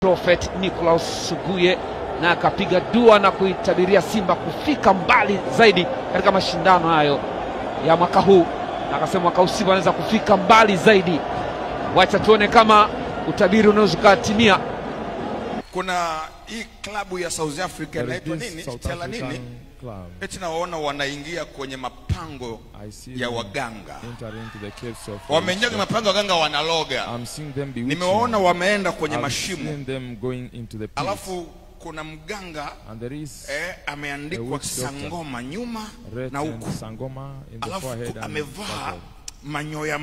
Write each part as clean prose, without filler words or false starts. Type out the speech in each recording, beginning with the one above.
Prophet Nicholas Suguye na akapiga dua na kuitabiria Simba kufika mbali zaidi katika mashindano hayo ya mwaka huu, na akasema mwaka huu Simba anaweza kufika mbali zaidi. Wacha tuone kama utabiri unaweza kutimia. Kuna hii klabu ya South Africa inaitwa nini? Stella nini? Eti naona wanaingia kwenye mapango ya waganga. Wameingia kwenye mapango ya waganga, wanaloga. Nimeona wameenda kwenye mashimo. Alafu kuna mganga ameandikwa Sangoma nyuma na huku. Alafu amevaa manyoya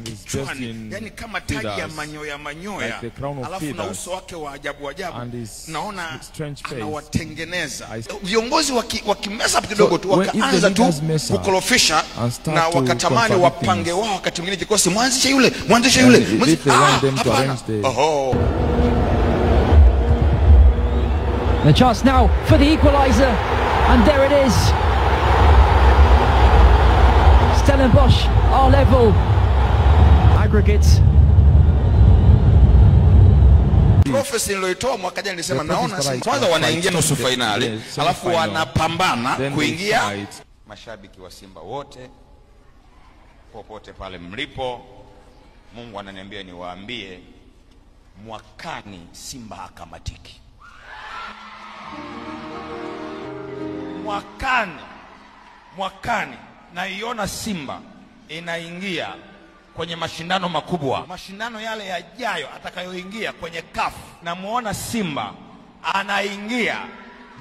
kichwani, yani kama taji ya manyoya, alafu na uso wake wa ajabu, naona anawatengeneza viongozi wakimesa kidogo tu, wakaanza tu kukolofisha na wakatamani wapange wao, wakati mwingine kikosi mwanzishe yule The chance now for the equalizer, and there it is. Stellenbosch are level. Aggregates. Prophecy niloitoa mwaka jana nilisema naona kwanza wanaingia nusu finali, alafu wanapambana kuingia. Mashabiki wa Simba wote popote pale mlipo, Mungu ananiambia niwaambie mwakani Simba hakamatiki. Mwakani naiona Simba inaingia kwenye mashindano makubwa, mashindano yale yajayo atakayoingia kwenye CAF. Na muona Simba anaingia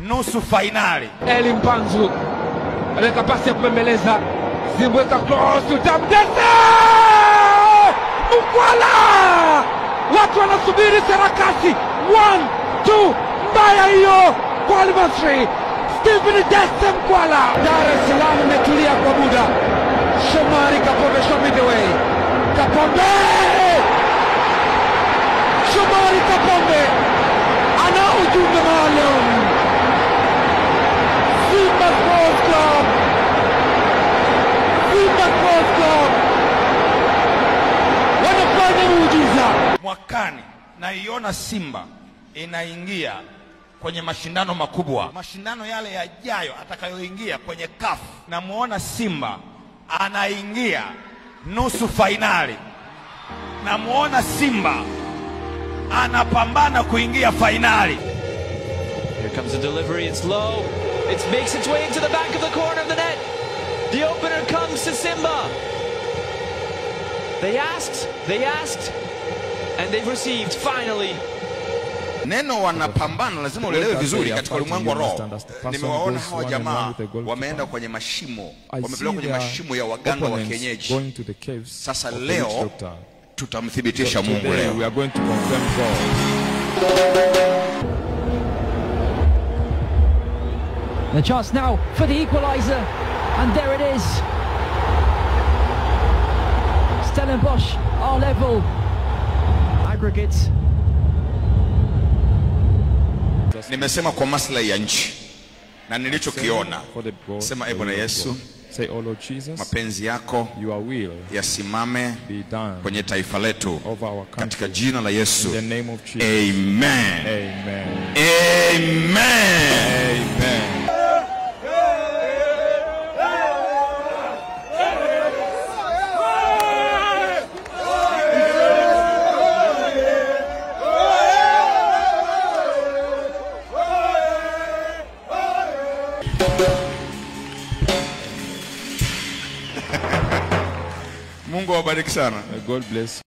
nusu finali. Eli Mpanzu aleka pasi ya kupembeleza, Zimbweka cross utamdesa Mkwala, watu wanasubiri sarakasi. 1-2 mbaya hiyo kwa Al-Masry. Stephen Dese Mkwala. Dar es Salaam imetulia kwa muda. Shomari Kapombe, show me the way. Kapombe! Shomari Kapombe ana ujumbe maalum. Simba Sports Club, Simba Sports Club wanafanya muujiza. Mwakani naiona Simba inaingia kwenye mashindano makubwa, mashindano yale yajayo atakayoingia kwenye CAF. Na muona Simba anaingia nusu finali, na muona Simba anapambana kuingia finali. Here comes the delivery, it's low, it makes its way into the back of the corner of the net. The opener comes to Simba. They asked, and they've received finally. Neno wanapambana lazima uelewe vizuri katika ulimwengu wa roho. Nimewaona hawa jamaa wameenda kwenye mashimo, wamepelekwa kwenye mashimo ya waganga wa kienyeji. Sasa leo tutamthibitisha Mungu leo. We are going to confirm God. The chance now for the equalizer, and there it is. Stellenbosch are level. Aggregates. Nimesema kwa maslahi ya nchi na nilichokiona, sema e Bwana Yesu, mapenzi yako yasimame kwenye taifa letu katika jina la Yesu. Amen. Mungu awabariki sana. God bless.